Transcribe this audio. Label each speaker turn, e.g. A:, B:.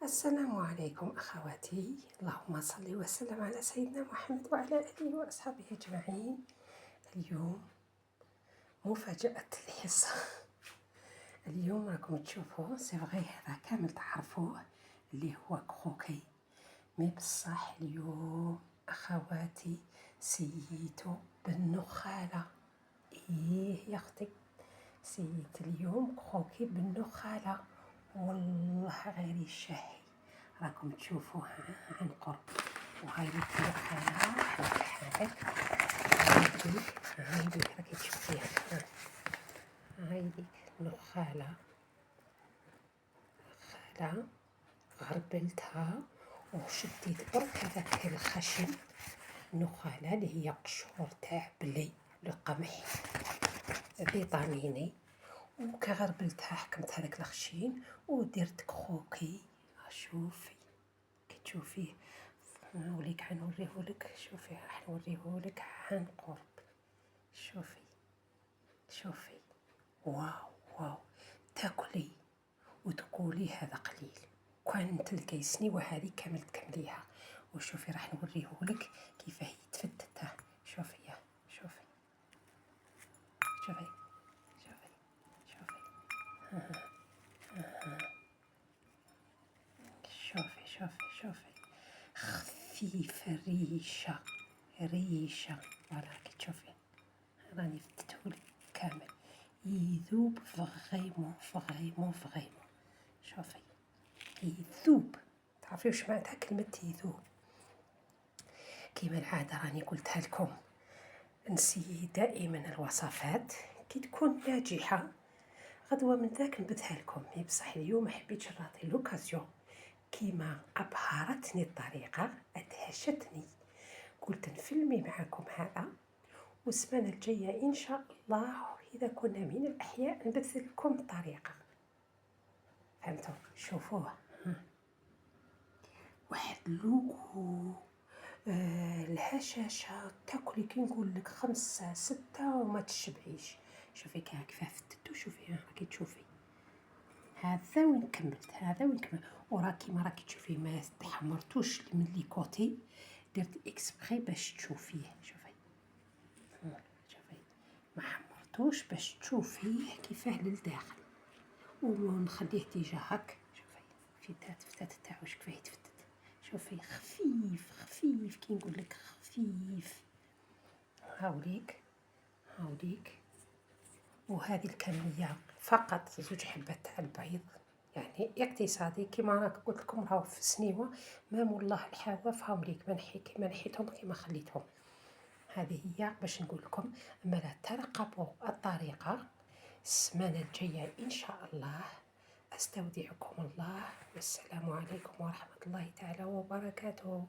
A: السلام عليكم أخواتي، اللهم صل وسلم على سيدنا محمد وعلى آله وأصحابه أجمعين. اليوم مفاجأة الحصة. اليوم راكم تشوفوا سيفغي هذا كامل تعرفوه اللي هو كروكي، مي بصح اليوم أخواتي سييتو بالنخالة. إيه يا أختي، سيت اليوم كروكي بالنخالة، والله غير الشهي. راكم تشوفوها عن قرب، وهاي النخالة واحد الحالك. هايديك راكي تشوفيها، هايديك نخالة غربلتها وشديت برك هذاك الخشن، النخالة اللي هي قشور تاع بلي القمح فيتاميني، وكغربلتها حكمت هذاك الخشين ودرت كروكي. شوفي كي تشوفيه نوليك حنوريهولك، شوفي راح نوريهولك عن قرب. شوفي واو واو، تاكلي وتقولي هذا قليل، كان تلقاي سنيوة هذه كامل تكمليها. وشوفي راح نوريهولك كيفاه يتفتت. شوفي شوفي شوفي شوفي شوفي شوفي شوفي شوفي خفيف ريشة فوالا كي تشوفي راني فتتهولك كامل، يذوب فغيمون. شوفي يذوب، تعرفي واش معناتها كلمة يذوب؟ كيما العادة راني قلتها لكم، نسي دائما الوصفات كي تكون ناجحة غدوة من ذاك نبثها لكم. بصح اليوم حبيت نعطي لوكازيون، كيما أبهرتني الطريقة أدهشتني، قلت نفلمي معكم هذا، والسمانة الجاية إن شاء الله إذا كنا من الأحياء نبث لكم الطريقة. فهمتوا؟ شوفوه واحد لوكو الهشاشة، تاكلي كي نقول لك 5 6 وما تشبعيش. شوفي كيفاه فتتو، شوفي راكي تشوفي هذا وين كملت، وراكي ما راكي تشوفي ما تحمرتوش من لي كوتي، درت اكسبري باش تشوفيه. شوفي ما حمرتوش باش تشوفيه كيفاه للداخل، ونخليه تيجا هك. شوفي فتات تاعو كيفاه يتفتت. شوفي خفيف كي نقول لك خفيف. هاوليك وهذه الكمية فقط 2 حبات تاع البيض، يعني اقتصادي كيما راك قلت لكم، راهو في سنيوة ما والله الحواف هاوليك ما نحيتهم كيما خليتهم. هذه هي باش نقول لكم، اما لا ترقبوا الطريقة السمانة الجاية ان شاء الله. استودعكم الله، والسلام عليكم ورحمة الله تعالى وبركاته.